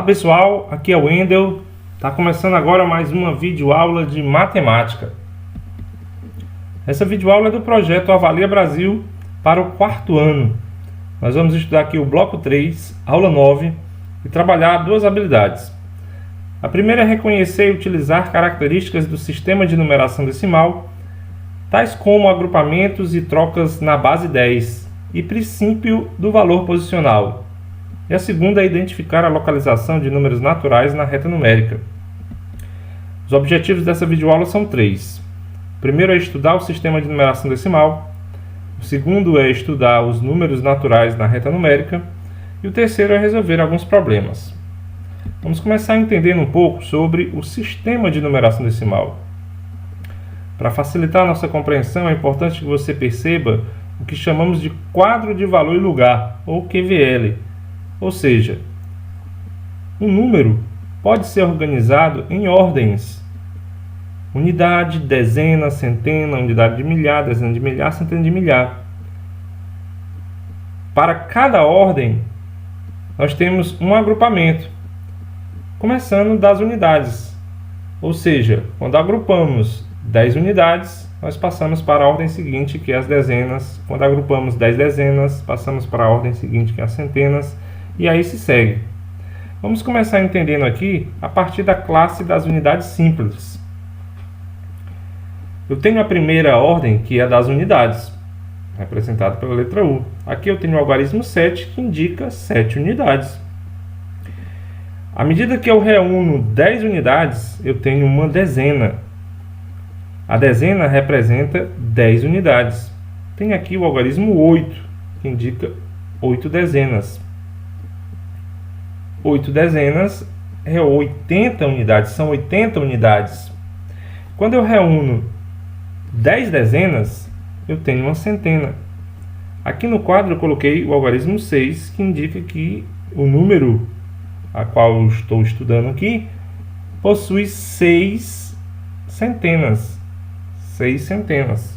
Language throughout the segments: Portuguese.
pessoal, aqui é o Wendel. Está começando agora mais uma videoaula de matemática. Essa videoaula é do projeto Avalia Brasil para o quarto ano. Nós vamos estudar aqui o bloco 3, aula 9, e trabalhar duas habilidades. A primeira é reconhecer e utilizar características do sistema de numeração decimal, tais como agrupamentos e trocas na base 10 e princípio do valor posicional. E a segunda é identificar a localização de números naturais na reta numérica. Os objetivos dessa videoaula são três. O primeiro é estudar o sistema de numeração decimal. O segundo é estudar os números naturais na reta numérica. E o terceiro é resolver alguns problemas. Vamos começar entendendo um pouco sobre o sistema de numeração decimal. Para facilitar a nossa compreensão, é importante que você perceba o que chamamos de quadro de valor e lugar, ou QVL. Ou seja, um número pode ser organizado em ordens: unidade, dezena, centena, unidade de milhar, dezena de milhar, centena de milhar. Para cada ordem, nós temos um agrupamento, começando das unidades. Ou seja, quando agrupamos 10 unidades, nós passamos para a ordem seguinte, que é as dezenas. Quando agrupamos 10 dezenas, passamos para a ordem seguinte, que é as centenas. E aí se segue. Vamos começar entendendo aqui a partir da classe das unidades simples. Eu tenho a primeira ordem, que é das unidades, representada pela letra U. Aqui eu tenho o algarismo 7, que indica 7 unidades. À medida que eu reúno 10 unidades, eu tenho uma dezena. A dezena representa 10 unidades. Tem aqui o algarismo 8, que indica 8 dezenas. 8 dezenas é 80 unidades, são 80 unidades. Quando eu reúno 10 dezenas, eu tenho uma centena. Aqui no quadro eu coloquei o algarismo 6, que indica que o número a qual eu estou estudando aqui possui 6 centenas. 6 centenas.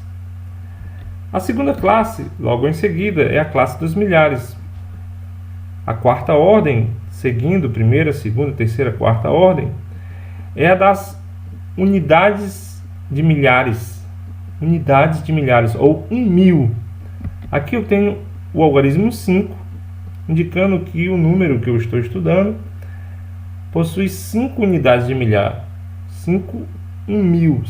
A segunda classe, logo em seguida, é a classe dos milhares. A quarta ordem, seguindo primeira, segunda, terceira, quarta ordem, é a das unidades de milhares. Unidades de milhares, ou 1000. Aqui eu tenho o algarismo 5, indicando que o número que eu estou estudando possui 5 unidades de milhar. 5 mil.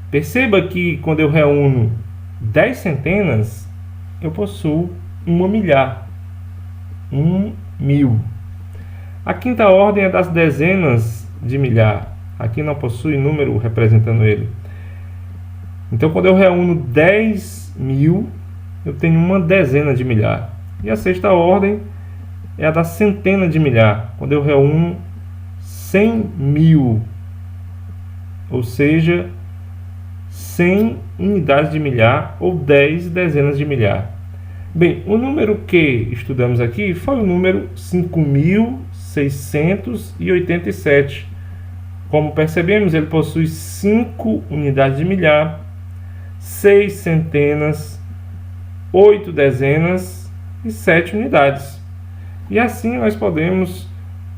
Perceba que quando eu reúno 10 centenas, eu possuo uma milhar. 1000. A quinta ordem é das dezenas de milhar. Aqui não possui número representando ele. Então, quando eu reúno 10.000, eu tenho uma dezena de milhar. E a sexta ordem é a da centena de milhar. Quando eu reúno 100.000, ou seja, 100 unidades de milhar ou 10 dezenas de milhar. Bem, o número que estudamos aqui foi o número 5.687. Como percebemos, ele possui 5 unidades de milhar, 6 centenas, 8 dezenas e 7 unidades. E assim nós podemos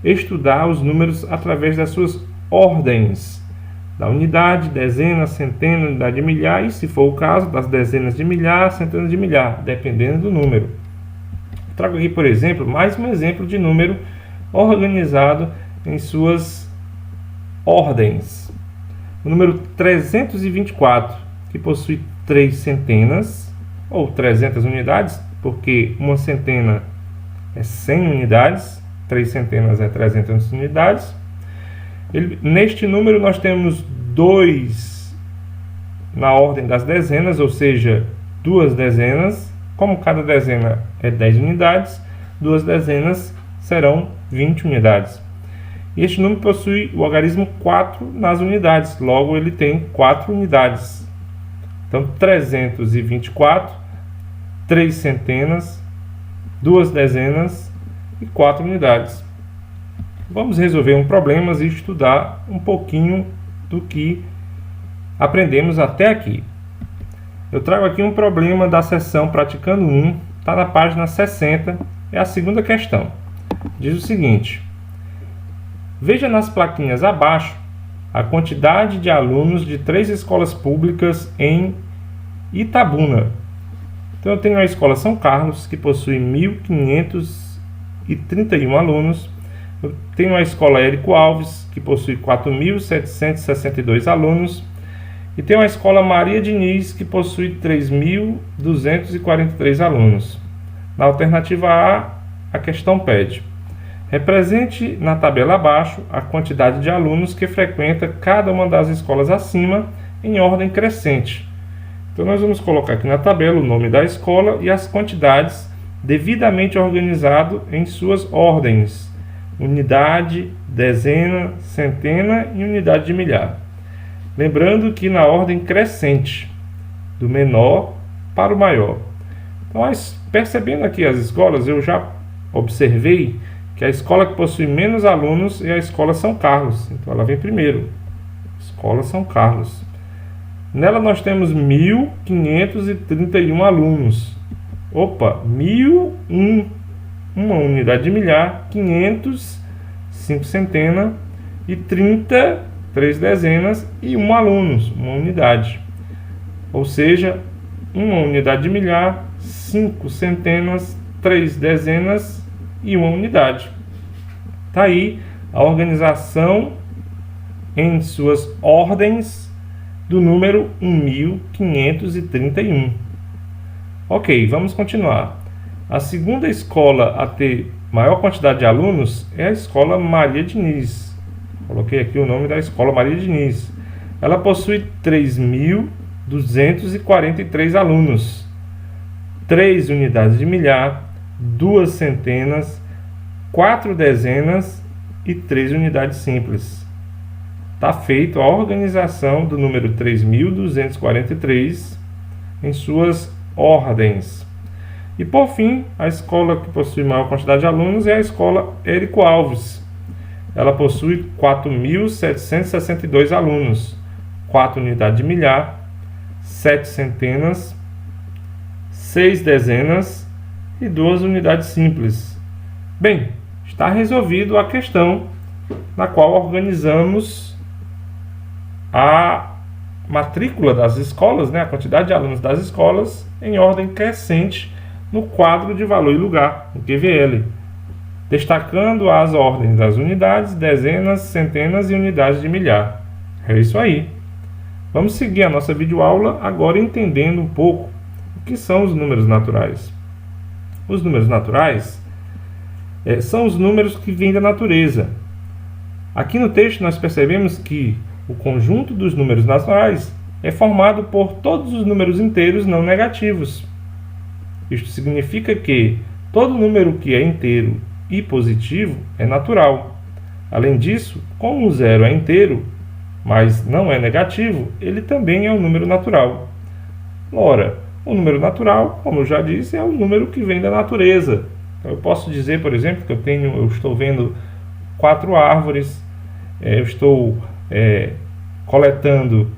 estudar os números através das suas ordens, da unidade, dezena, centena, unidade de milhar, e se for o caso, das dezenas de milhar, centenas de milhar, dependendo do número. Trago aqui, por exemplo, mais um exemplo de número organizado em suas ordens. O número 324, que possui 3 centenas, ou 300 unidades, porque uma centena é 100 unidades, 3 centenas é 300 unidades. Neste número nós temos 2 na ordem das dezenas, ou seja, 2 dezenas. Como cada dezena é 10 unidades, 2 dezenas serão 20 unidades. E este número possui o algarismo 4 nas unidades, logo ele tem 4 unidades. Então, 324, 3 centenas, 2 dezenas e 4 unidades. Vamos resolver um problema e estudar um pouquinho do que aprendemos até aqui. Eu trago aqui um problema da seção Praticando 1, está na página 60, é a segunda questão. diz o seguinte: veja nas plaquinhas abaixo a quantidade de alunos de 3 escolas públicas em Itabuna. Então eu tenho a Escola São Carlos, que possui 1.531 alunos. Eu tenho a Escola Érico Alves, que possui 4.762 alunos. E tenho a Escola Maria Diniz, que possui 3.243 alunos. Na alternativa A questão pede: represente na tabela abaixo a quantidade de alunos que frequenta cada uma das escolas acima em ordem crescente. Então nós vamos colocar aqui na tabela o nome da escola e as quantidades devidamente organizado em suas ordens: unidade, dezena, centena e unidade de milhar. Lembrando que na ordem crescente, do menor para o maior. Então, percebendo aqui as escolas, eu já observei que a escola que possui menos alunos é a Escola São Carlos. Então ela vem primeiro. Escola São Carlos. Nela nós temos 1.531 alunos. Opa, 1.001, uma unidade de milhar, 500, 5 centena e 30, 3 dezenas e 1 alunos, uma unidade. Ou seja, uma unidade de milhar, 5 centenas, 3 dezenas e 1 unidade. Está aí a organização em suas ordens do número 1.531. Ok, vamos continuar. A segunda escola a ter maior quantidade de alunos é a Escola Maria Diniz. Coloquei aqui o nome da Escola Maria Diniz. Ela possui 3.243 alunos, 3 unidades de milhar, 2 centenas, 4 dezenas e 3 unidades simples. Está feita a organização do número 3.243 em suas ordens. E por fim, a escola que possui maior quantidade de alunos é a Escola Érico Alves. Ela possui 4.762 alunos, 4 unidades de milhar, 7 centenas, 6 dezenas e 2 unidades simples. Bem, está resolvido a questão na qual organizamos a matrícula das escolas, a quantidade de alunos das escolas em ordem crescente no quadro de valor e lugar, no QVL, destacando as ordens das unidades, dezenas, centenas e unidades de milhar. É isso aí. Vamos seguir a nossa videoaula agora entendendo um pouco o que são os números naturais. Os números naturais são os números que vêm da natureza. Aqui no texto nós percebemos que o conjunto dos números naturais é formado por todos os números inteiros não negativos. Isto significa que todo número que é inteiro e positivo é natural. Além disso, como o zero é inteiro, mas não é negativo, ele também é um número natural. Ora, o número natural, como eu já disse, é o número que vem da natureza. Então, eu posso dizer, por exemplo, que eu estou vendo 4 árvores, eu estou coletando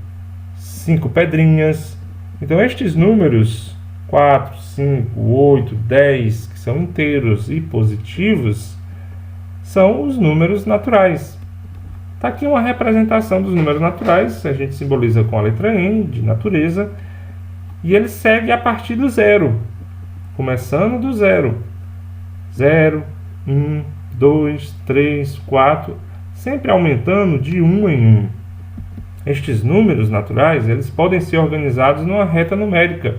5 pedrinhas. Então estes números 4, 5, 8, 10, que são inteiros e positivos, são os números naturais. Está aqui uma representação dos números naturais, a gente simboliza com a letra N, de natureza, e ele segue a partir do zero, começando do zero. 0, 1, 2, 3, 4, sempre aumentando de 1 em 1. Estes números naturais, eles podem ser organizados numa reta numérica,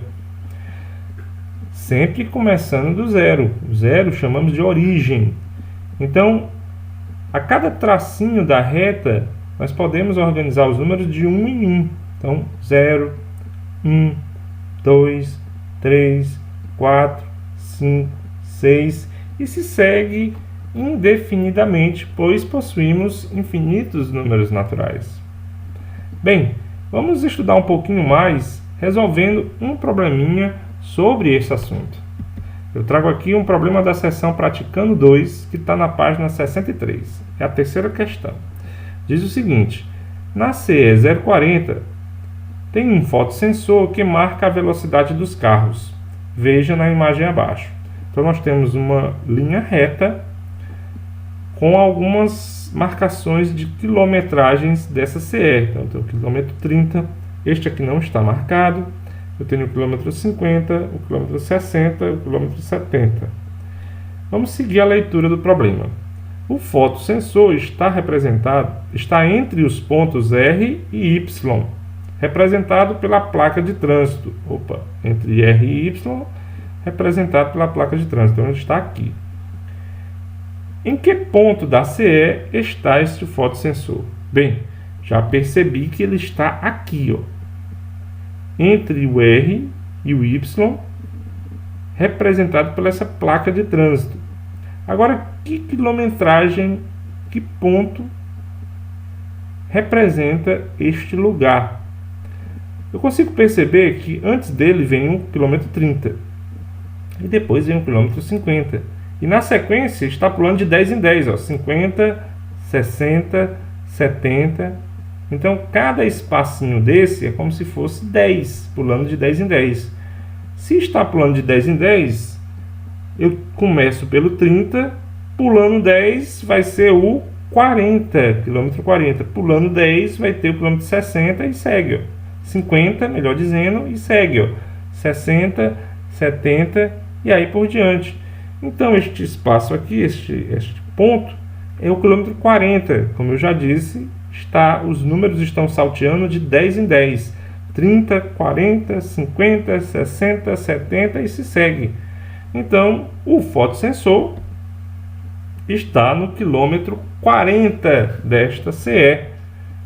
sempre começando do zero. O zero chamamos de origem. Então, a cada tracinho da reta, nós podemos organizar os números de 1 em 1. Então, 0, 1, 2, 3, 4, 5, 6, e se segue indefinidamente, pois possuímos infinitos números naturais. Bem, vamos estudar um pouquinho mais, resolvendo um probleminha sobre esse assunto. Eu trago aqui um problema da seção Praticando 2, que está na página 63. É a terceira questão. Diz o seguinte: na CE 040, tem um fotossensor que marca a velocidade dos carros. Veja na imagem abaixo. Então nós temos uma linha reta com algumas marcações de quilometragens dessa CE. Então, eu tenho o quilômetro 30, este aqui não está marcado. Eu tenho o quilômetro 50, o quilômetro 60, o quilômetro 70. Vamos seguir a leitura do problema. O fotossensor está entre os pontos R e Y, representado pela placa de trânsito. Entre R e Y, representado pela placa de trânsito. Então, ele está aqui. Em que ponto da CE está este fotossensor? Bem, já percebi que ele está aqui, entre o R e o Y, representado por essa placa de trânsito. Agora, que quilometragem, que ponto representa este lugar? Eu consigo perceber que antes dele vem o quilômetro 30 e depois vem o quilômetro 50. E na sequência está pulando de 10 em 10, 50, 60, 70. Então, cada espacinho desse é como se fosse 10, pulando de 10 em 10. Se está pulando de 10 em 10, eu começo pelo 30, pulando 10 vai ser o 40, quilômetro 40. Pulando 10 vai ter o quilômetro 60 e segue. 50, melhor dizendo, e segue. 60, 70 e aí por diante. Então, este espaço aqui, este ponto, é o quilômetro 40. Como eu já disse, os números estão salteando de 10 em 10. 30, 40, 50, 60, 70 e se segue. Então, o fotossensor está no quilômetro 40 desta CE.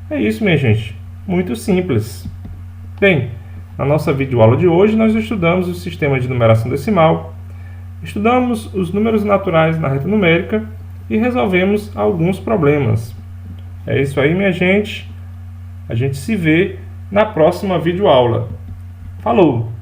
É isso, minha gente. Muito simples. Bem, na nossa videoaula de hoje, nós estudamos o sistema de numeração decimal, estudamos os números naturais na reta numérica e resolvemos alguns problemas. É isso aí, minha gente. A gente se vê na próxima videoaula. Falou!